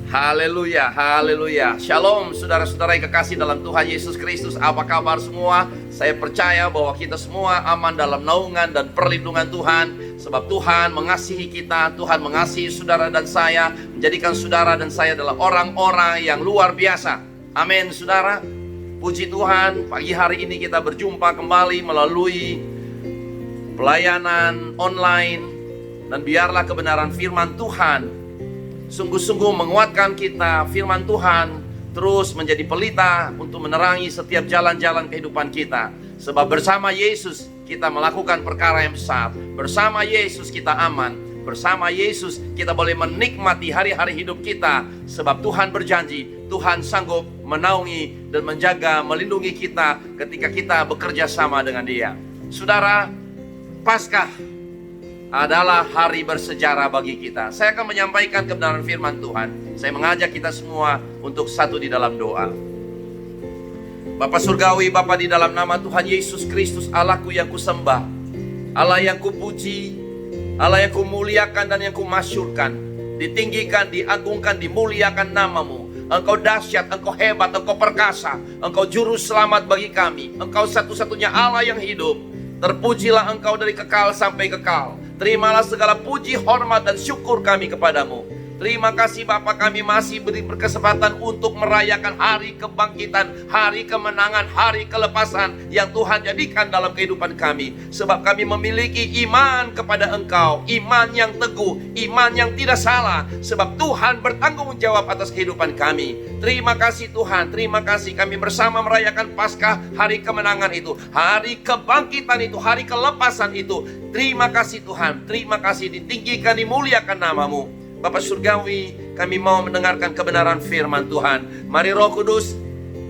Haleluya, haleluya. Shalom saudara-saudara yang kekasih dalam Tuhan Yesus Kristus. Apa kabar semua? Saya percaya bahwa kita semua aman dalam naungan dan perlindungan Tuhan. Sebab Tuhan mengasihi kita, Tuhan mengasihi saudara dan saya, menjadikan saudara dan saya adalah orang-orang yang luar biasa. Amin saudara. Puji Tuhan, pagi hari ini kita berjumpa kembali melalui pelayanan online. Dan biarlah kebenaran firman Tuhan sungguh-sungguh menguatkan kita. Firman Tuhan terus menjadi pelita untuk menerangi setiap jalan-jalan kehidupan kita. Sebab bersama Yesus kita melakukan perkara yang besar. Bersama Yesus kita aman. Bersama Yesus kita boleh menikmati hari-hari hidup kita. Sebab Tuhan berjanji, Tuhan sanggup menaungi dan menjaga, melindungi kita ketika kita bekerja sama dengan Dia. Saudara, Paskah adalah hari bersejarah bagi kita. Saya akan menyampaikan kebenaran firman Tuhan. Saya mengajak kita semua untuk satu di dalam doa. Bapa Surgawi, Bapa di dalam nama Tuhan Yesus Kristus, Allahku yang kusembah, Allah yang kupuji, Allah yang kumuliakan dan yang kumasyurkan, ditinggikan, diagungkan, dimuliakan namamu. Engkau dahsyat, Engkau hebat, Engkau perkasa, Engkau juru selamat bagi kami. Engkau satu-satunya Allah yang hidup. Terpujilah Engkau dari kekal sampai kekal. Terimalah segala puji, hormat, dan syukur kami kepadamu. Terima kasih Bapa, kami masih beri berkesempatan untuk merayakan hari kebangkitan, hari kemenangan, hari kelepasan yang Tuhan jadikan dalam kehidupan kami. Sebab kami memiliki iman kepada Engkau, iman yang teguh, iman yang tidak salah. Sebab Tuhan bertanggung jawab atas kehidupan kami. Terima kasih Tuhan, terima kasih kami bersama merayakan Paskah, hari kemenangan itu, hari kebangkitan itu, hari kelepasan itu. Terima kasih Tuhan, terima kasih, ditinggikan, dimuliakan namamu. Bapak Surgawi, kami mau mendengarkan kebenaran firman Tuhan. Mari Roh Kudus,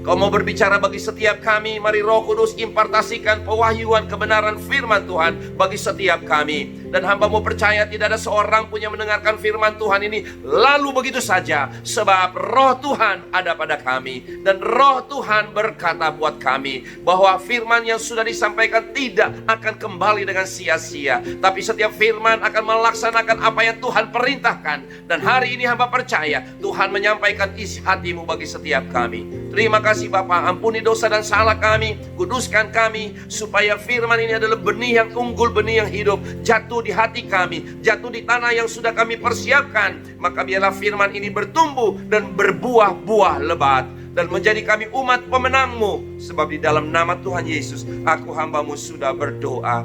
Kau mau berbicara bagi setiap kami. Mari Roh Kudus impartasikan pewahyuan kebenaran firman Tuhan bagi setiap kami. Dan hamba-Mu percaya tidak ada seorang pun yang mendengarkan firman Tuhan ini lalu begitu saja. Sebab Roh Tuhan ada pada kami. Dan Roh Tuhan berkata buat kami bahwa firman yang sudah disampaikan tidak akan kembali dengan sia-sia. Tapi setiap firman akan melaksanakan apa yang Tuhan perintahkan. Dan hari ini hamba percaya Tuhan menyampaikan isi hati-Mu bagi setiap kami. Terima kasih Bapa, ampuni dosa dan salah kami, kuduskan kami, supaya firman ini adalah benih yang unggul, benih yang hidup, jatuh di hati kami, jatuh di tanah yang sudah kami persiapkan. Maka biarlah firman ini bertumbuh dan berbuah-buah lebat, dan menjadi kami umat pemenang-Mu. Sebab di dalam nama Tuhan Yesus, aku hamba-Mu sudah berdoa.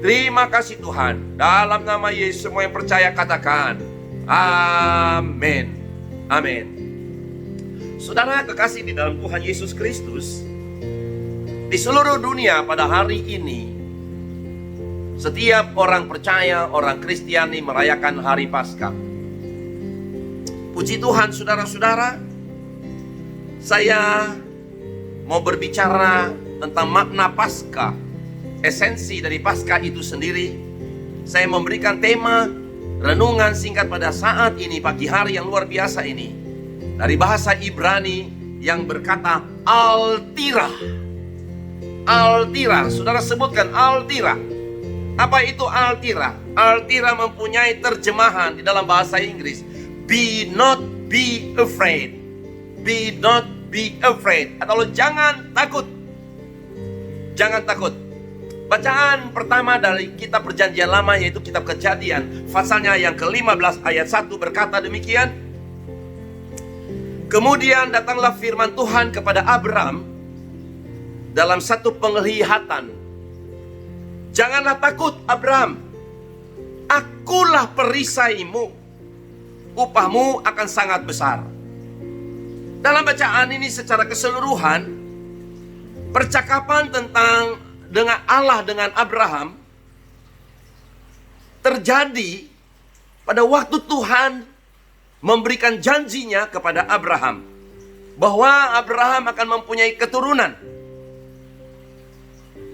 Terima kasih Tuhan. Dalam nama Yesus, semua yang percaya katakan amin. Amin. Saudara kekasih di dalam Tuhan Yesus Kristus, di seluruh dunia pada hari ini, setiap orang percaya, orang Kristiani merayakan hari Paskah. Puji Tuhan saudara-saudara, saya mau berbicara tentang makna Paskah, esensi dari Paskah itu sendiri. Saya memberikan tema renungan singkat pada saat ini, pagi hari yang luar biasa ini, dari bahasa Ibrani yang berkata Altira. Altira, saudara sebutkan Altira. Apa itu Altira? Altira mempunyai terjemahan di dalam bahasa Inggris, be not be afraid. Be not be afraid, atau jangan takut. Jangan takut. Bacaan pertama dari kitab Perjanjian Lama, yaitu kitab Kejadian, pasalnya yang ke-15 ayat 1 berkata demikian. Kemudian datanglah firman Tuhan kepada Abram dalam satu penglihatan. Janganlah takut Abram, akulah perisaimu, upahmu akan sangat besar. Dalam bacaan ini secara keseluruhan, percakapan tentang dengan Allah dengan Abraham terjadi pada waktu Tuhan memberikan janjinya kepada Abraham bahwa Abraham akan mempunyai keturunan.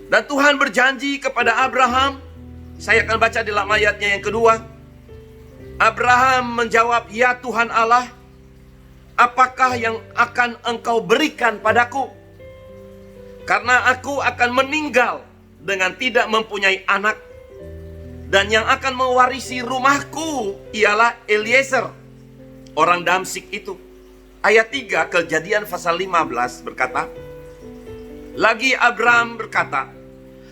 Dan Tuhan berjanji kepada Abraham, saya akan baca di dalam ayatnya yang kedua. Abraham menjawab, "Ya Tuhan Allah, apakah yang akan Engkau berikan padaku? Karena aku akan meninggal dengan tidak mempunyai anak, dan yang akan mewarisi rumahku ialah Eliezer orang Damsyik itu. Ayat 3 Kejadian pasal 15 berkata, lagi Abraham berkata,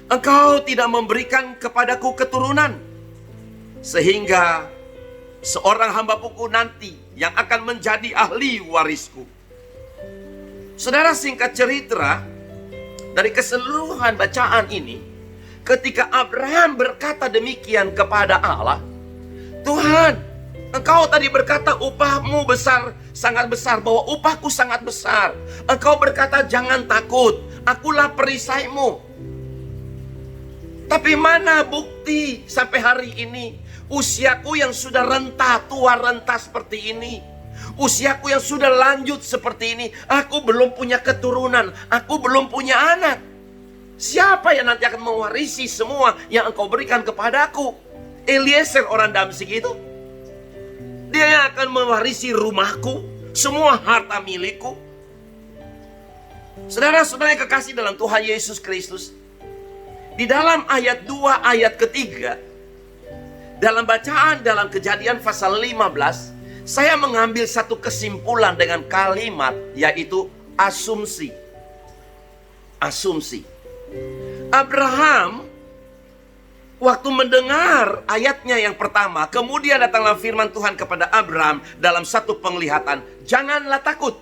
engkau tidak memberikan kepadaku keturunan, sehingga seorang hamba-Mu nanti yang akan menjadi ahli warisku. Saudara, singkat cerita, dari keseluruhan bacaan ini, ketika Abraham berkata demikian kepada Allah, Tuhan, Engkau tadi berkata upahmu besar, sangat besar, bahwa upahku sangat besar. Engkau berkata jangan takut, akulah perisaimu. Tapi mana bukti sampai hari ini usiaku yang sudah renta, tua renta seperti ini, usiaku yang sudah lanjut seperti ini, aku belum punya keturunan, aku belum punya anak. Siapa yang nanti akan mewarisi semua yang Engkau berikan kepadaku? Eliezer orang Damsyik itu, dia yang akan mewarisi rumahku, semua harta milikku. Saudara-saudara yang kekasih dalam Tuhan Yesus Kristus, di dalam ayat 2 ayat ketiga, dalam bacaan dalam Kejadian pasal 15, saya mengambil satu kesimpulan dengan kalimat, yaitu asumsi. Asumsi. Abraham waktu mendengar ayatnya yang pertama, kemudian datanglah firman Tuhan kepada Abraham dalam satu penglihatan, janganlah takut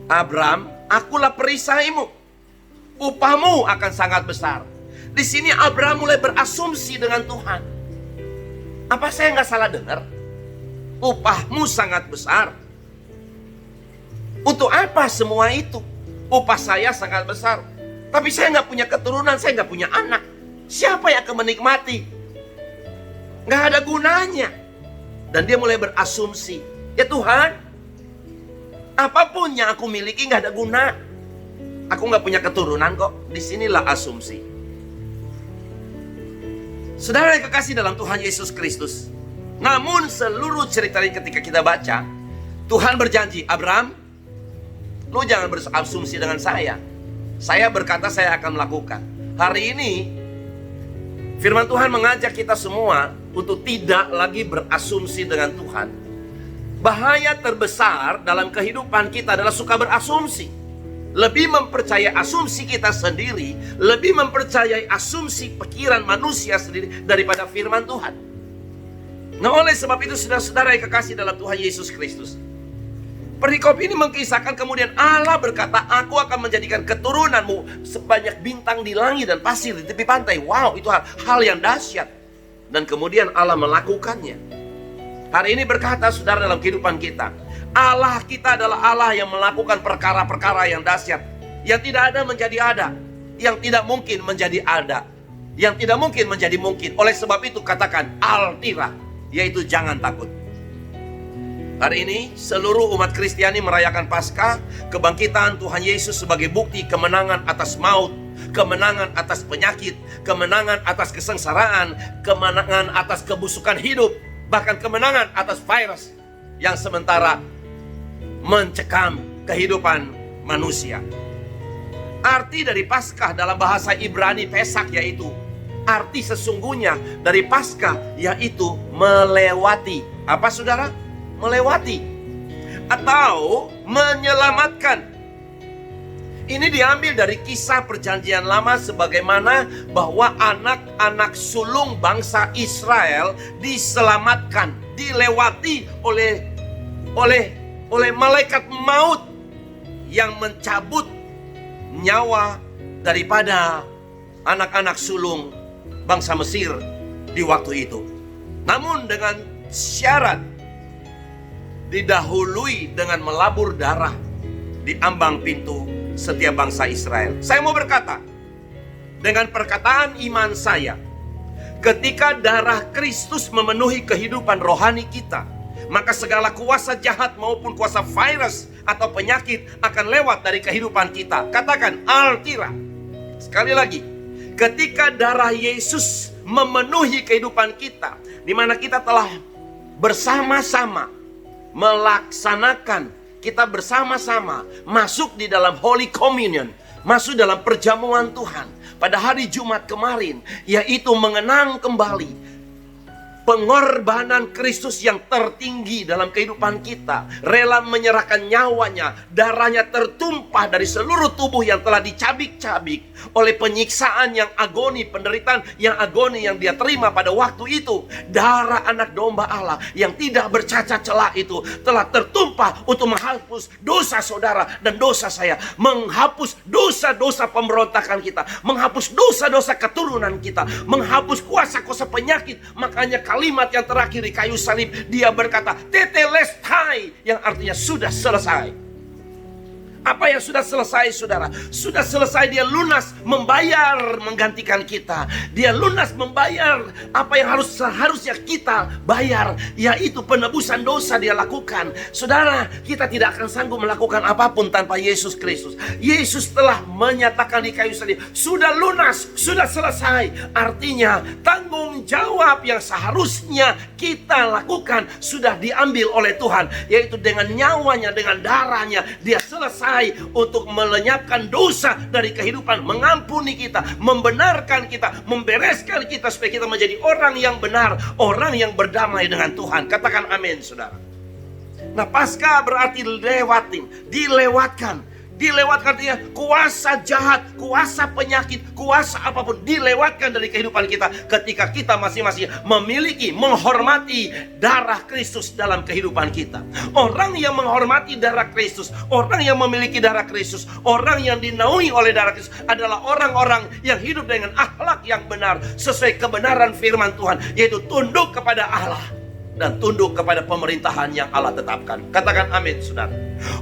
Abraham, akulah perisaimu, upahmu akan sangat besar. Di sini Abraham mulai berasumsi dengan Tuhan. Apa saya nggak salah dengar? Upahmu sangat besar. Untuk apa semua itu? Upah saya sangat besar, tapi saya nggak punya keturunan, saya nggak punya anak. Siapa yang akan menikmati? Nggak ada gunanya. Dan dia mulai berasumsi, ya Tuhan, apapun yang aku miliki nggak ada guna. Aku nggak punya keturunan kok. Disinilah asumsi. Saudara yang kekasih dalam Tuhan Yesus Kristus, namun seluruh cerita ini ketika kita baca, Tuhan berjanji, Abraham, lu jangan berasumsi dengan saya. Saya berkata saya akan melakukan. Hari ini firman Tuhan mengajak kita semua untuk tidak lagi berasumsi dengan Tuhan. Bahaya terbesar dalam kehidupan kita adalah suka berasumsi. Lebih mempercayai asumsi kita sendiri, lebih mempercayai asumsi pikiran manusia sendiri daripada firman Tuhan. Nah, oleh sebab itu saudara-saudara yang kekasih dalam Tuhan Yesus Kristus, perikop ini mengkisahkan kemudian Allah berkata, aku akan menjadikan keturunanmu sebanyak bintang di langit dan pasir di tepi pantai. Wow, itu hal yang dahsyat. Dan kemudian Allah melakukannya. Hari ini berkata saudara dalam kehidupan kita, Allah kita adalah Allah yang melakukan perkara-perkara yang dahsyat. Yang tidak ada menjadi ada, yang tidak mungkin menjadi ada, yang tidak mungkin menjadi mungkin. Oleh sebab itu katakan Altira, yaitu jangan takut. Hari ini seluruh umat Kristiani merayakan Paskah, kebangkitan Tuhan Yesus sebagai bukti kemenangan atas maut, kemenangan atas penyakit, kemenangan atas kesengsaraan, kemenangan atas kebusukan hidup, bahkan kemenangan atas virus yang sementara mencekam kehidupan manusia. Arti dari Paskah dalam bahasa Ibrani Pesak, yaitu arti sesungguhnya dari Paskah yaitu melewati. Apa saudara? Melewati atau menyelamatkan. Ini diambil dari kisah perjanjian lama, sebagaimana bahwa anak-anak sulung bangsa Israel diselamatkan, dilewati oleh malaikat maut yang mencabut nyawa daripada anak-anak sulung bangsa Mesir di waktu itu. Namun dengan syarat didahului dengan melabur darah di ambang pintu setiap bangsa Israel. Saya mau berkata, dengan perkataan iman saya, ketika darah Kristus memenuhi kehidupan rohani kita, maka segala kuasa jahat maupun kuasa virus atau penyakit akan lewat dari kehidupan kita. Katakan Altira. Sekali lagi, ketika darah Yesus memenuhi kehidupan kita, di mana kita telah bersama-sama melaksanakan, kita bersama-sama masuk di dalam Holy Communion, masuk dalam perjamuan Tuhan pada hari Jumat kemarin, yaitu mengenang kembali pengorbanan Kristus yang tertinggi dalam kehidupan kita, rela menyerahkan nyawanya, darahnya tertumpah dari seluruh tubuh yang telah dicabik-cabik oleh penyiksaan yang agoni, penderitaan yang agoni yang dia terima pada waktu itu. Darah anak domba Allah yang tidak bercacat celah itu telah tertumpah untuk menghapus dosa saudara dan dosa saya, menghapus dosa-dosa pemberontakan kita, menghapus dosa-dosa keturunan kita, menghapus kuasa-kuasa penyakit. Makanya kalimat yang terakhir di kayu salib, dia berkata tetelestai, yang artinya sudah selesai. Apa yang sudah selesai, saudara? Sudah selesai, dia lunas membayar, menggantikan kita. Dia lunas membayar apa yang seharusnya kita bayar, yaitu penebusan dosa dia lakukan. Saudara, kita tidak akan sanggup melakukan apapun tanpa Yesus Kristus. Yesus telah menyatakan di kayu salib, sudah lunas, sudah selesai. Artinya, tanggung jawab yang seharusnya kita lakukan sudah diambil oleh Tuhan, yaitu dengan nyawanya, dengan darahnya, dia selesai untuk melenyapkan dosa dari kehidupan, mengampuni kita, membenarkan kita, membereskan kita supaya kita menjadi orang yang benar, orang yang berdamai dengan Tuhan. Katakan amin, saudara. Nah, Paskah berarti dilewatkan dia kuasa jahat, kuasa penyakit, kuasa apapun dilewatkan dari kehidupan kita ketika kita masing-masing memiliki, menghormati darah Kristus dalam kehidupan kita. Orang yang menghormati darah Kristus, orang yang memiliki darah Kristus, orang yang dinaungi oleh darah Kristus adalah orang-orang yang hidup dengan akhlak yang benar sesuai kebenaran firman Tuhan, yaitu tunduk kepada Allah dan tunduk kepada pemerintahan yang Allah tetapkan. Katakan amin, saudara.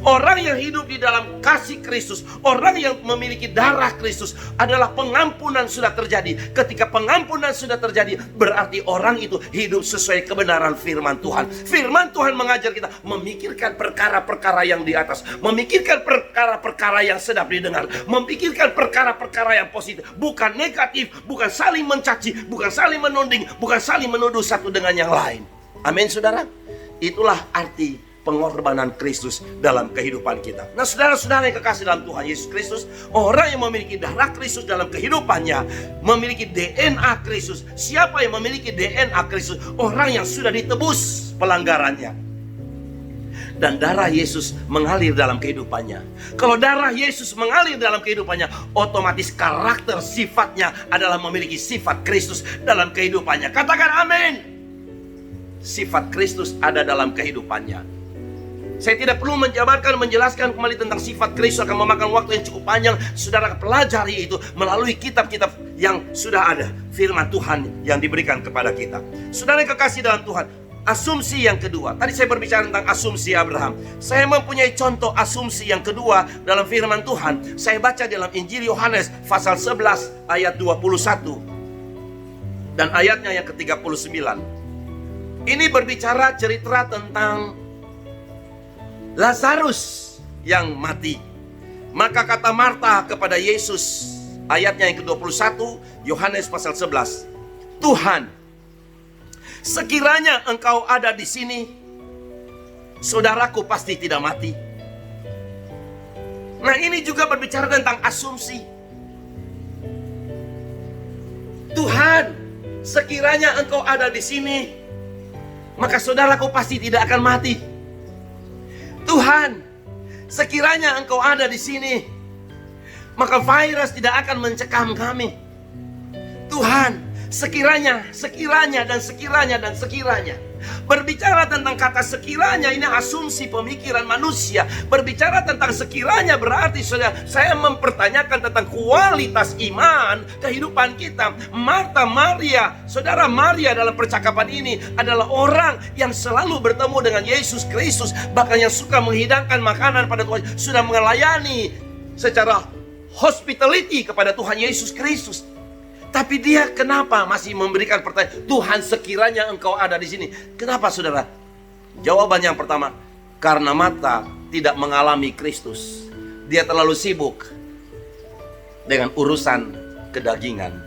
Orang yang hidup di dalam kasih Kristus, orang yang memiliki darah Kristus, adalah pengampunan sudah terjadi. Ketika pengampunan sudah terjadi, berarti orang itu hidup sesuai kebenaran firman Tuhan. Firman Tuhan mengajar kita memikirkan perkara-perkara yang di atas, memikirkan perkara-perkara yang sedap didengar, memikirkan perkara-perkara yang positif, bukan negatif, bukan saling mencaci, bukan saling menuding, bukan saling menuduh satu dengan yang lain. Amin, saudara. Itulah arti pengorbanan Kristus dalam kehidupan kita. Nah, saudara-saudara yang kekasih dalam Tuhan Yesus Kristus, orang yang memiliki darah Kristus dalam kehidupannya memiliki DNA Kristus. Siapa yang memiliki DNA Kristus? Orang yang sudah ditebus pelanggarannya, dan darah Yesus mengalir dalam kehidupannya. Kalau darah Yesus mengalir dalam kehidupannya, otomatis karakter sifatnya adalah memiliki sifat Kristus dalam kehidupannya. Katakan amin. Sifat Kristus ada dalam kehidupannya. Saya tidak perlu menjelaskan kembali tentang sifat Kristus, akan memakan waktu yang cukup panjang. Saudara pelajari itu melalui kitab-kitab yang sudah ada, firman Tuhan yang diberikan kepada kita. Saudara yang kekasih dalam Tuhan, asumsi yang kedua. Tadi saya berbicara tentang asumsi Abraham. Saya mempunyai contoh asumsi yang kedua dalam firman Tuhan. Saya baca dalam Injil Yohanes pasal 11 ayat 21 dan ayatnya yang ke-39. Ini berbicara cerita tentang Lazarus yang mati. Maka kata Marta kepada Yesus, ayatnya yang ke-21, Yohanes pasal 11. Tuhan, sekiranya engkau ada di sini, saudaraku pasti tidak mati. Nah, ini juga berbicara tentang asumsi. Tuhan, sekiranya engkau ada di sini, maka saudaraku pasti tidak akan mati. Tuhan, sekiranya engkau ada di sini, maka virus tidak akan mencekam kami. Tuhan, sekiranya. Berbicara tentang kata sekiranya, ini asumsi pemikiran manusia. Berbicara tentang sekiranya berarti saya mempertanyakan tentang kualitas iman kehidupan kita. Marta, Maria, saudara Maria dalam percakapan ini adalah orang yang selalu bertemu dengan Yesus Kristus, bahkan yang suka menghidangkan makanan pada Tuhan, sudah melayani secara hospitality kepada Tuhan Yesus Kristus. Tapi dia kenapa masih memberikan pertanyaan, Tuhan sekiranya engkau ada di sini? Kenapa, saudara? Jawaban yang pertama, karena Marta tidak mengalami Kristus. Dia terlalu sibuk dengan urusan kedagingan.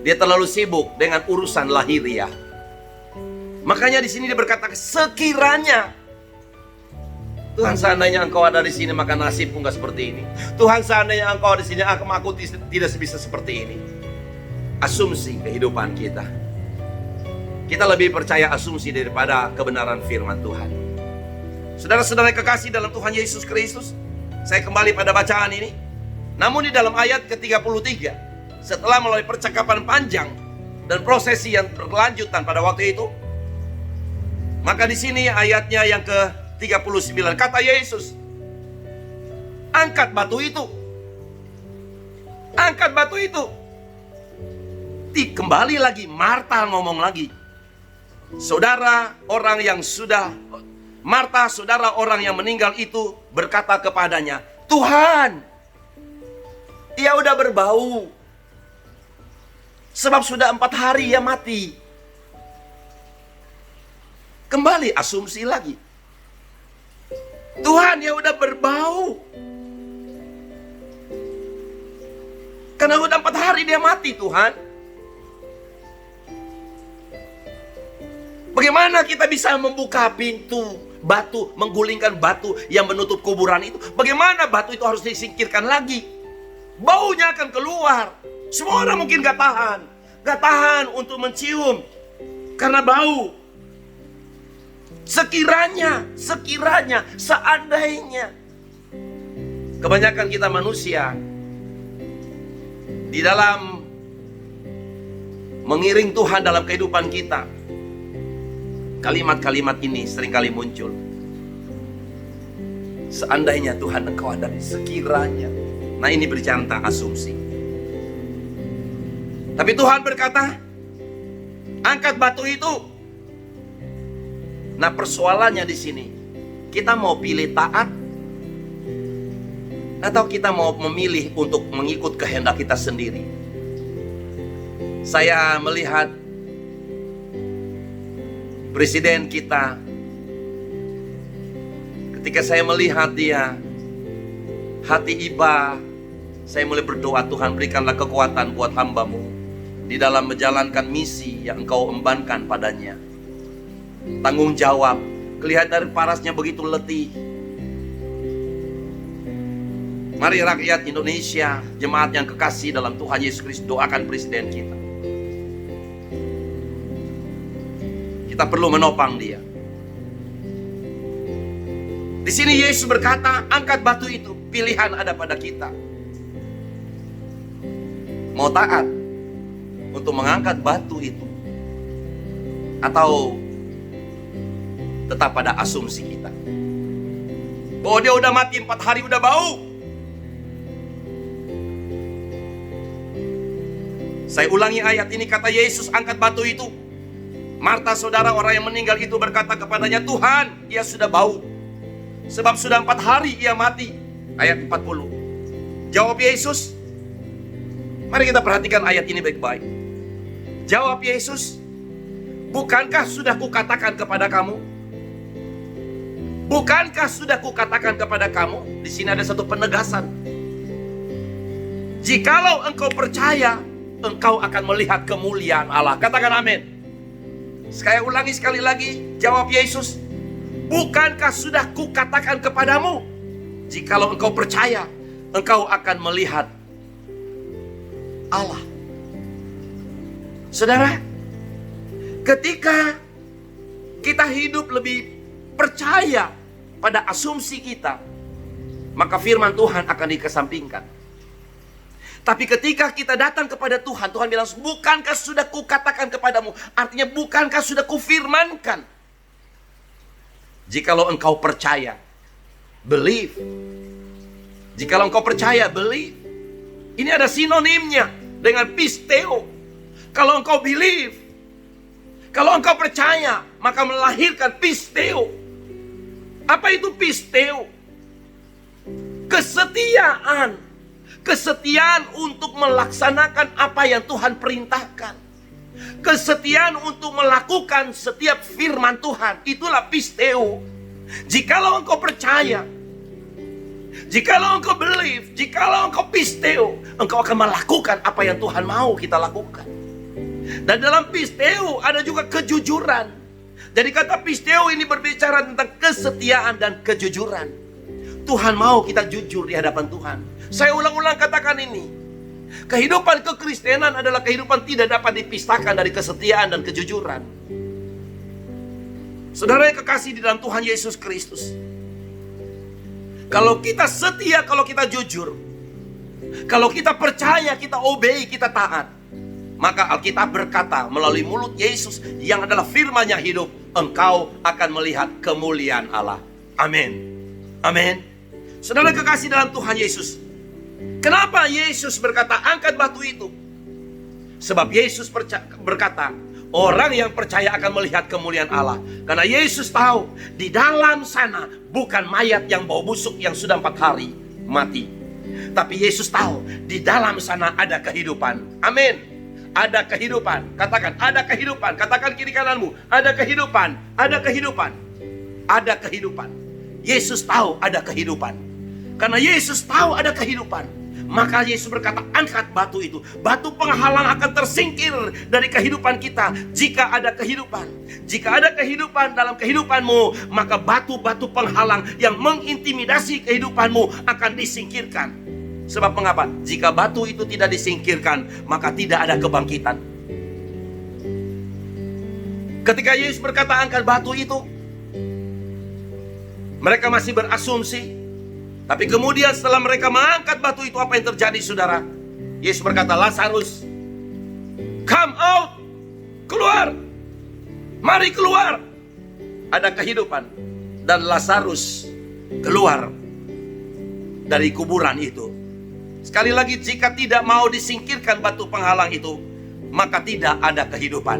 Dia terlalu sibuk dengan urusan lahiriah. Makanya di sini dia berkata, sekiranya. Tuhan, seandainya engkau ada di sini, maka nasibku nggak seperti ini. Tuhan, seandainya engkau ada di sini, aku tidak bisa seperti ini. Asumsi kehidupan kita. Kita lebih percaya asumsi daripada kebenaran firman Tuhan. Saudara-saudara kekasih dalam Tuhan Yesus Kristus, saya kembali pada bacaan ini. Namun di dalam ayat ke-33, setelah melalui percakapan panjang dan prosesi yang berkelanjutan pada waktu itu, maka di sini ayatnya yang ke-39, kata Yesus, angkat batu itu. Angkat batu itu. Kembali lagi, Marta ngomong lagi. Marta, saudara orang yang meninggal itu berkata kepadanya, Tuhan, ia udah berbau. Sebab sudah 4 hari ia mati. Kembali asumsi lagi. Tuhan, ia udah berbau. Karena udah 4 hari dia mati, Tuhan. Bagaimana kita bisa membuka pintu batu, menggulingkan batu yang menutup kuburan itu? Bagaimana batu itu harus disingkirkan lagi? Baunya akan keluar. Semua orang mungkin gak tahan untuk mencium karena bau. Sekiranya, seandainya. Kebanyakan kita manusia di dalam mengiring Tuhan dalam kehidupan kita, kalimat-kalimat ini seringkali muncul. Seandainya Tuhan engkau ada, sekiranya. Nah, ini berbicara tentang asumsi. Tapi Tuhan berkata, angkat batu itu. Nah, persoalannya di sini, kita mau pilih taat atau kita mau memilih untuk mengikut kehendak kita sendiri? Saya melihat presiden kita, ketika saya melihat dia, hati iba, saya mulai berdoa, Tuhan berikanlah kekuatan buat hamba-Mu di dalam menjalankan misi yang Engkau embankan padanya. Tanggung jawab, kelihatan dari parasnya begitu letih. Mari rakyat Indonesia, jemaat yang kekasih dalam Tuhan Yesus Kristus, doakan presiden kita. Kita perlu menopang dia. Di sini Yesus berkata, angkat batu itu. Pilihan ada pada kita. Mau taat untuk mengangkat batu itu, atau tetap pada asumsi kita bahwa dia udah mati 4 hari, udah bau. Saya ulangi ayat ini, kata Yesus, angkat batu itu. Marta, saudara orang yang meninggal itu berkata kepadanya, Tuhan, ia sudah bau. Sebab sudah 4 hari ia mati. Ayat 40. Jawab Yesus. Mari kita perhatikan ayat ini baik-baik. Jawab Yesus, bukankah sudah kukatakan kepada kamu? Bukankah sudah kukatakan kepada kamu? Di sini ada satu penegasan. Jikalau engkau percaya, engkau akan melihat kemuliaan Allah. Katakan amin. Saya ulangi sekali lagi, jawab Yesus, bukankah sudah kukatakan kepadamu, jikalau engkau percaya, engkau akan melihat Allah. Saudara, ketika kita hidup lebih percaya pada asumsi kita, maka firman Tuhan akan dikesampingkan. Tapi ketika kita datang kepada Tuhan, Tuhan bilang, bukankah sudah kukatakan kepadamu? Artinya, bukankah sudah kufirmankan? Jikalau engkau percaya, believe. Jikalau engkau percaya, believe. Ini ada sinonimnya dengan pisteo. Kalau engkau believe, kalau engkau percaya, maka melahirkan pisteo. Apa itu pisteo? Kesetiaan. Kesetiaan untuk melaksanakan apa yang Tuhan perintahkan. Kesetiaan untuk melakukan setiap firman Tuhan. Itulah pisteo. Jikalau engkau percaya, jikalau engkau believe, jikalau engkau pisteo, engkau akan melakukan apa yang Tuhan mau kita lakukan. Dan dalam pisteo ada juga kejujuran. Jadi kata pisteo ini berbicara tentang kesetiaan dan kejujuran. Tuhan mau kita jujur di hadapan Tuhan. Saya ulang-ulang katakan ini. Kehidupan kekristenan adalah kehidupan tidak dapat dipisahkan dari kesetiaan dan kejujuran. Saudara yang kekasih di dalam Tuhan Yesus Kristus, kalau kita setia, kalau kita jujur, kalau kita percaya, kita obey, kita taat, maka Alkitab berkata melalui mulut Yesus yang adalah firman yang hidup, engkau akan melihat kemuliaan Allah. Amin. Amin. Saudara kekasih dalam Tuhan Yesus, kenapa Yesus berkata angkat batu itu? Sebab Yesus berkata orang yang percaya akan melihat kemuliaan Allah. Karena Yesus tahu di dalam sana bukan mayat yang bau busuk yang sudah 4 hari mati, tapi Yesus tahu di dalam sana ada kehidupan. Amin. Ada kehidupan. Katakan ada kehidupan. Katakan kiri kananmu, ada kehidupan. Ada kehidupan. Ada kehidupan. Yesus tahu ada kehidupan. Karena Yesus tahu ada kehidupan, maka Yesus berkata angkat batu itu. Batu penghalang akan tersingkir dari kehidupan kita jika ada kehidupan. Jika ada kehidupan dalam kehidupanmu, maka batu-batu penghalang yang mengintimidasi kehidupanmu akan disingkirkan. Sebab mengapa? Jika batu itu tidak disingkirkan, maka tidak ada kebangkitan. Ketika Yesus berkata angkat batu itu, mereka masih berasumsi. Tapi kemudian setelah mereka mengangkat batu itu, apa yang terjadi saudara? Yesus berkata, Lazarus, come out, keluar, mari keluar. Ada kehidupan. Dan Lazarus keluar dari kuburan itu. Sekali lagi, jika tidak mau disingkirkan batu penghalang itu, maka tidak ada kehidupan.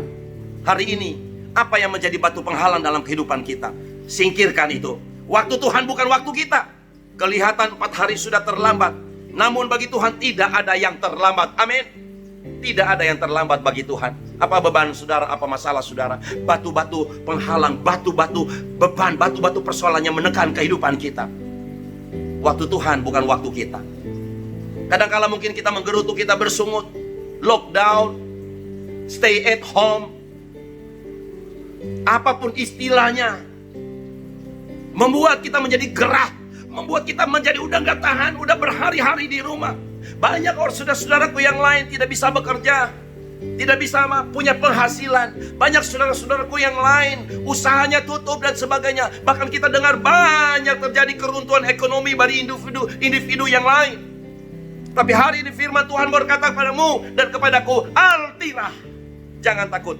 Hari ini, apa yang menjadi batu penghalang dalam kehidupan kita? Singkirkan itu. Waktu Tuhan bukan waktu kita. Kelihatan 4 hari sudah terlambat, namun bagi Tuhan tidak ada yang terlambat. Amin. Tidak ada yang terlambat bagi Tuhan. Apa beban saudara? Apa masalah saudara? Batu-batu penghalang, batu-batu beban, batu-batu persoalan yang menekan kehidupan kita. Waktu Tuhan bukan waktu kita. Kadang-kala mungkin kita menggerutu, kita bersungut, lockdown, stay at home, apapun istilahnya, membuat kita menjadi gerah, membuat kita menjadi udah gak tahan, udah berhari-hari di rumah. Banyak orang saudara-saudaraku yang lain tidak bisa bekerja, tidak bisa punya penghasilan. Banyak saudara-saudaraku yang lain usahanya tutup dan sebagainya. Bahkan kita dengar banyak terjadi keruntuhan ekonomi bagi individu yang lain. Tapi hari ini firman Tuhan berkata kepadamu dan kepadaku, Altirah, jangan takut.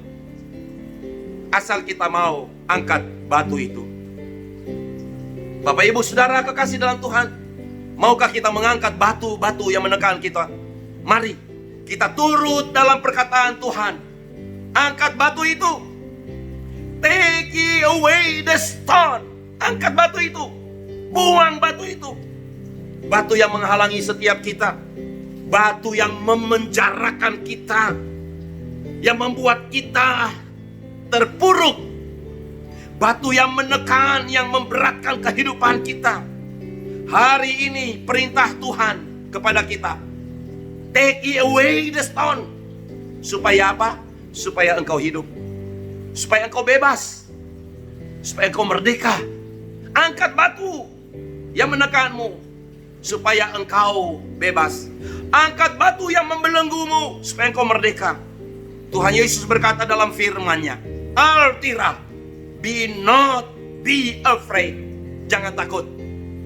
Asal kita mau angkat batu itu. Bapak ibu saudara kekasih dalam Tuhan, maukah kita mengangkat batu-batu yang menekan kita? Mari kita turut dalam perkataan Tuhan. Angkat batu itu. Take away the stone. Angkat batu itu. Buang batu itu. Batu yang menghalangi setiap kita. Batu yang memenjarakan kita, yang membuat kita terpuruk. Batu yang menekan, yang memberatkan kehidupan kita. Hari ini perintah Tuhan kepada kita, take away the stone. Supaya apa? Supaya engkau hidup, supaya engkau bebas, supaya engkau merdeka. Angkat batu yang menekanmu, supaya engkau bebas. Angkat batu yang membelenggumu, supaya engkau merdeka. Tuhan Yesus berkata dalam firman-Nya, Altirah, be not be afraid. Jangan takut.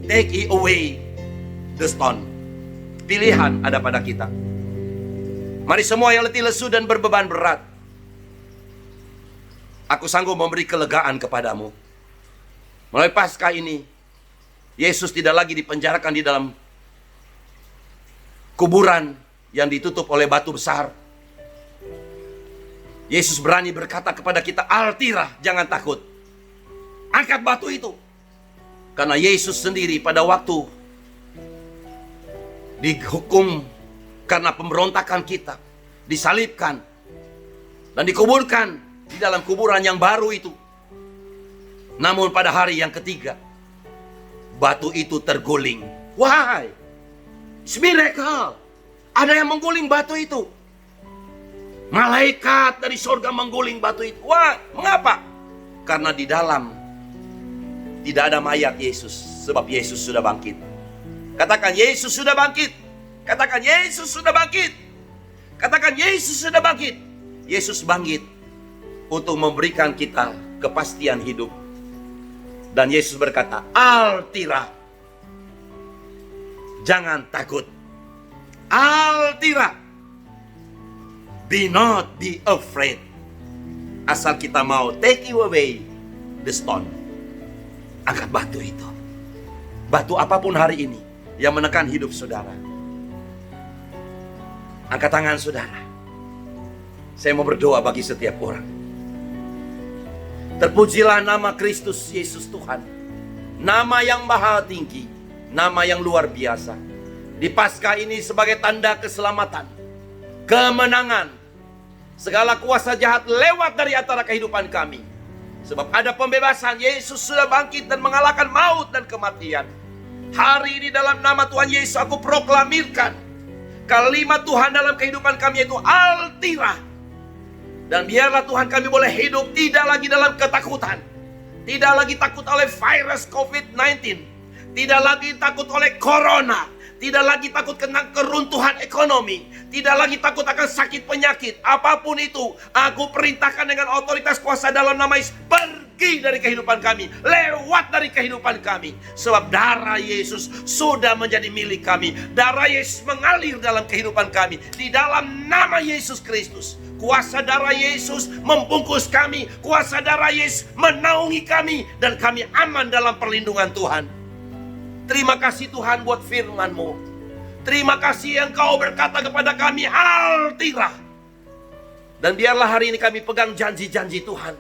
Take away the stone. Pilihan ada pada kita. Mari semua yang letih lesu dan berbeban berat, aku sanggup memberi kelegaan kepadamu. Mulai Paskah ini, Yesus tidak lagi dipenjarakan di dalam kuburan yang ditutup oleh batu besar. Yesus berani berkata kepada kita, Altirah, jangan takut. Angkat batu itu. Karena Yesus sendiri pada waktu dihukum karena pemberontakan kita, disalibkan dan dikuburkan di dalam kuburan yang baru itu. Namun pada hari yang ketiga, batu itu terguling. Why? It's miracle. Ada yang mengguling batu itu. Malaikat dari surga mengguling batu itu. Wah, mengapa? Karena di dalam tidak ada mayat Yesus. Sebab Yesus sudah bangkit. Katakan Yesus sudah bangkit. Katakan Yesus sudah bangkit. Katakan Yesus sudah bangkit. Yesus bangkit untuk memberikan kita kepastian hidup. Dan Yesus berkata, Altira, jangan takut. Altira, be not be afraid. Asal kita mau take away the stone. Angkat batu itu. Batu apapun hari ini yang menekan hidup saudara. Angkat tangan saudara. Saya mau berdoa bagi setiap orang. Terpujilah nama Kristus Yesus Tuhan. Nama yang maha tinggi. Nama yang luar biasa. Di Paskah ini sebagai tanda keselamatan, kemenangan. Segala kuasa jahat lewat dari antara kehidupan kami. Sebab ada pembebasan. Yesus sudah bangkit dan mengalahkan maut dan kematian. Hari ini dalam nama Tuhan Yesus aku proklamirkan kalimat Tuhan dalam kehidupan kami, yaitu Altira. Dan biarlah Tuhan kami boleh hidup tidak lagi dalam ketakutan. Tidak lagi takut oleh virus COVID-19. Tidak lagi takut oleh corona. Tidak lagi takut tentang keruntuhan ekonomi. Tidak lagi takut akan sakit penyakit. Apapun itu, aku perintahkan dengan otoritas kuasa dalam nama Yesus, pergi dari kehidupan kami. Lewat dari kehidupan kami. Sebab darah Yesus sudah menjadi milik kami. Darah Yesus mengalir dalam kehidupan kami. Di dalam nama Yesus Kristus. Kuasa darah Yesus membungkus kami. Kuasa darah Yesus menaungi kami. Dan kami aman dalam perlindungan Tuhan. Terima kasih Tuhan buat firman-Mu. Terima kasih yang Kau berkata kepada kami, Altira. Dan biarlah hari ini kami pegang janji-janji Tuhan.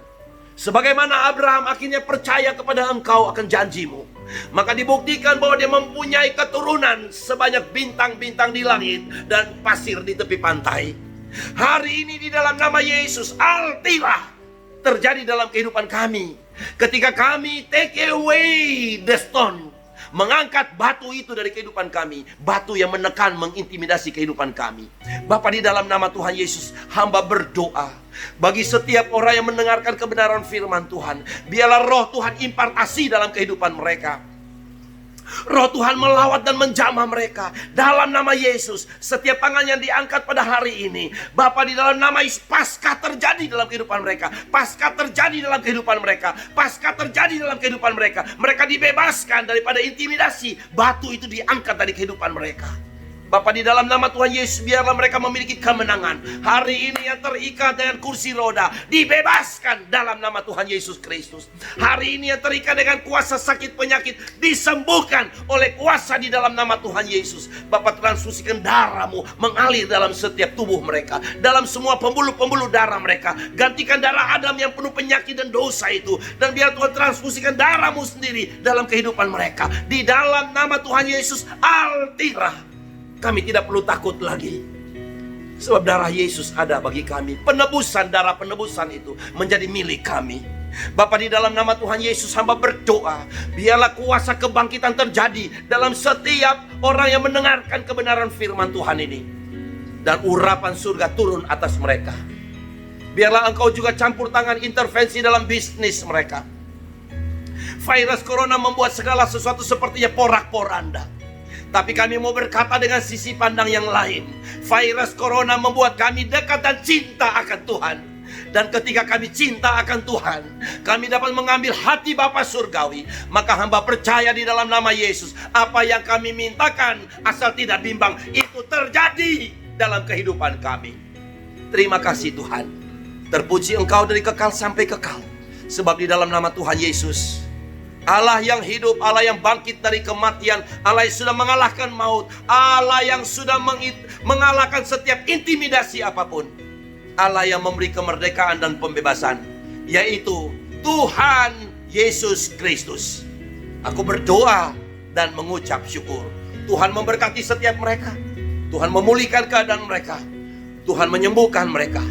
Sebagaimana Abraham akhirnya percaya kepada Engkau akan janji-Mu. Maka dibuktikan bahwa dia mempunyai keturunan sebanyak bintang-bintang di langit dan pasir di tepi pantai. Hari ini di dalam nama Yesus, Altira terjadi dalam kehidupan kami. Ketika kami take away the stone, mengangkat batu itu dari kehidupan kami. Batu yang menekan, mengintimidasi kehidupan kami. Bapa, di dalam nama Tuhan Yesus, hamba berdoa bagi setiap orang yang mendengarkan kebenaran firman Tuhan. Biarlah roh Tuhan impartasi dalam kehidupan mereka. Roh Tuhan melawat dan menjamah mereka. Dalam nama Yesus, setiap tangan yang diangkat pada hari ini, Bapa, di dalam nama Yesus, Paskah terjadi dalam kehidupan mereka. Paskah terjadi dalam kehidupan mereka. Paskah terjadi dalam kehidupan mereka. Mereka dibebaskan daripada intimidasi. Batu itu diangkat dari kehidupan mereka. Bapa, di dalam nama Tuhan Yesus, biarlah mereka memiliki kemenangan. Hari ini yang terikat dengan kursi roda dibebaskan dalam nama Tuhan Yesus Kristus. Hari ini yang terikat dengan kuasa sakit penyakit disembuhkan oleh kuasa di dalam nama Tuhan Yesus. Bapa, transfusikan darah-Mu mengalir dalam setiap tubuh mereka, dalam semua pembuluh-pembuluh darah mereka. Gantikan darah Adam yang penuh penyakit dan dosa itu. Dan biar Tuhan transfusikan darah-Mu sendiri dalam kehidupan mereka. Di dalam nama Tuhan Yesus, Altira. Kami tidak perlu takut lagi. Sebab darah Yesus ada bagi kami. Penebusan, darah penebusan itu menjadi milik kami. Bapa, di dalam nama Tuhan Yesus, hamba berdoa. Biarlah kuasa kebangkitan terjadi dalam setiap orang yang mendengarkan kebenaran firman Tuhan ini. Dan urapan surga turun atas mereka. Biarlah Engkau juga campur tangan intervensi dalam bisnis mereka. Virus corona membuat segala sesuatu sepertinya porak-poranda. Tapi kami mau berkata dengan sisi pandang yang lain. Virus corona membuat kami dekat dan cinta akan Tuhan. Dan ketika kami cinta akan Tuhan, kami dapat mengambil hati Bapa Surgawi. Maka hamba percaya di dalam nama Yesus, apa yang kami mintakan asal tidak bimbang, itu terjadi dalam kehidupan kami. Terima kasih Tuhan. Terpuji Engkau dari kekal sampai kekal. Sebab di dalam nama Tuhan Yesus, Allah yang hidup, Allah yang bangkit dari kematian, Allah yang sudah mengalahkan maut, Allah yang sudah mengalahkan setiap intimidasi apapun, Allah yang memberi kemerdekaan dan pembebasan, yaitu Tuhan Yesus Kristus. Aku berdoa dan mengucap syukur. Tuhan memberkati setiap mereka. Tuhan memulihkan keadaan mereka. Tuhan menyembuhkan mereka.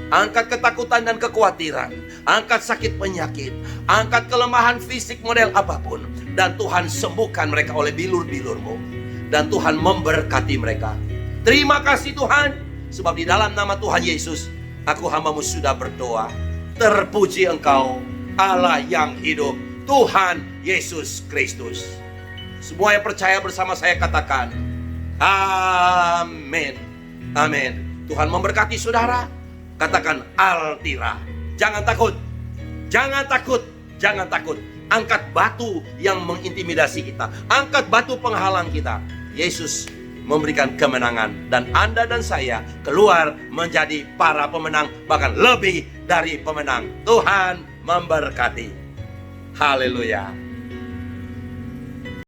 Angkat ketakutan dan kekhawatiran. Angkat sakit penyakit. Angkat kelemahan fisik model apapun. Dan Tuhan sembuhkan mereka oleh bilur-bilur-Mu. Dan Tuhan memberkati mereka. Terima kasih Tuhan. Sebab di dalam nama Tuhan Yesus, aku hamba-Mu sudah berdoa. Terpuji Engkau, Allah yang hidup, Tuhan Yesus Kristus. Semua yang percaya bersama saya katakan, amin. Amin. Tuhan memberkati saudara. Katakan Altira. Jangan takut. Jangan takut. Jangan takut. Angkat batu yang mengintimidasi kita, angkat batu penghalang kita. Yesus memberikan kemenangan, dan Anda dan saya keluar menjadi para pemenang, bahkan lebih dari pemenang. Tuhan memberkati. Haleluya.